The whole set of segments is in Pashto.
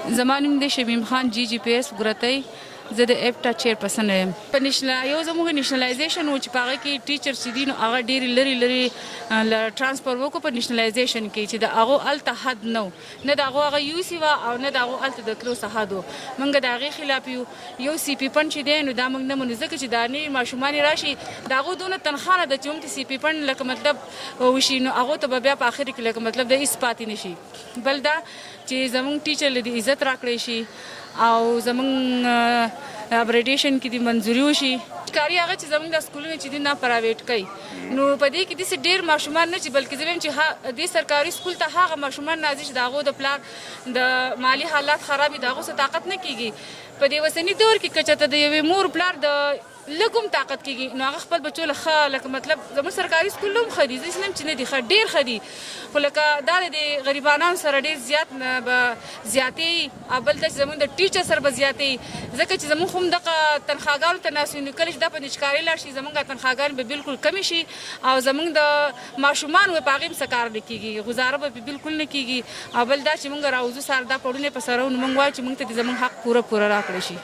زما نوم دی شمیم خان GGPS ګرتی. زه د اپټا چیرپرسن یم. په یو زموږ نیشنلایزیشن و چې په هغه کې ټیچر چې دي نو هغه ډېرې لرې له ټرانسفر وکړو په نیشنلایزیشن کې چې د هغو هلته حد نه و، نه د هغو هغه UC وه او نه د هغو هلته د تلو څه حد و. موږ د هغې خلاف یو CP فنډ چې دی نو دا موږ نه منو، ځکه چې دا نوي ماشومان راشي د هغو دونه تنخوا نه ده چې موږ د CP فنډ لکه مطلب وشي نو هغو ته به بیا په آخر کې لکه مطلب د هېڅ پاتې نه شي. بل دا چې زموږ ټیچر له دې عزت راکړی شي او زموږ اپریډیشن کې د منظوري وشي. کاري هغه چې زموږ د سکولونه چې دي نه پرایویټ کوي نو په دې کې داسې ډېر ماشومان نه چې بلکې زه وایم چې دې سرکاري سکول ته هغه ماشومان راځي چې د هغو د پلار د مالي حالات خراب وي، د هغو څه طاقت نه کېږي. په دې اوسني دور کې که چېرته د یوې مور پلار د لږ هم طاقت کېږي نو هغه خپل بچو له ښه لکه مطلب زموږ سرکاري سکول هم ښه دي، زه اسلم چې نه دي ښه، ډېر ښه دي، خو لکه دا د غریبانو سره ډېر زیات به زیاتې او بل دا چې زموږ د ټیچر سره به زیاتې، ځکه چې زموږ هم دغه تنخواګانو ته ناست وي نو کله چې دا په نجکارۍ لاړ شي زموږ تنخواګانې به بالکل کمې شي او زموږ د ماشومانو په هغې هم څه کار نه کېږي، گزاره به بالکل نه کېږي. او بل دا چې موږ راوځو سره دا پړونه په سره نو موږ وایو چې موږ ته د زموږ حق پوره راکړی شي.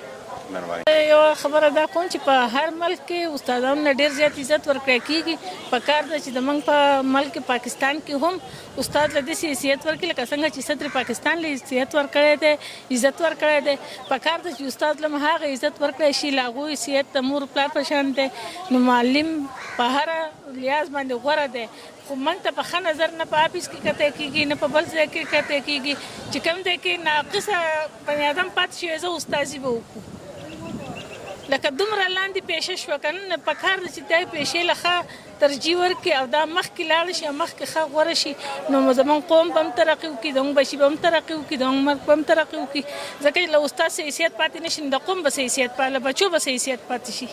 یو خبره دا کوم چې په هر ملک کې استادانو نه ډېر زیات عزت ورکړی کېږي. په کار ده چې زموږ په ملک پاکستان کې هم استاد له داسې حیثیت ورکړي لکه څنګه چې صدر پاکستان له حیثیت ورکړی دی، عزت ورکړی دی. په کار ده چې استاد له هغه عزت ورکړی شي له هغو حیثیت د مور پلار په شان دی. نو معلم په هره لحاظ باندې غوره دی، خو موږ ته په ښه نظر نه په آفس کې کتی کېږي نه په بل ځای کې کتی کېږي چې کوم ځای کې ناقصه بني ادم پاتې شوی زه استازي به وکړو. لکه دومره لاندې پیشه شوه که نه په کار ده چې دا پیشې له ښه ترجیح ورکړي او دا مخکې لاړه شي او مخکې ښه غوره شي نو زموږ قوم به هم ترقي وکړي، زموږ بچي به هم ترقي وکړي، زموږ ملک به هم ترقي وکړي. ځکه چې له استاد څه حیثیت پاتې نه شي نو د قوم به څه حیثیت له بچو به څه حیثیت پاتې شي.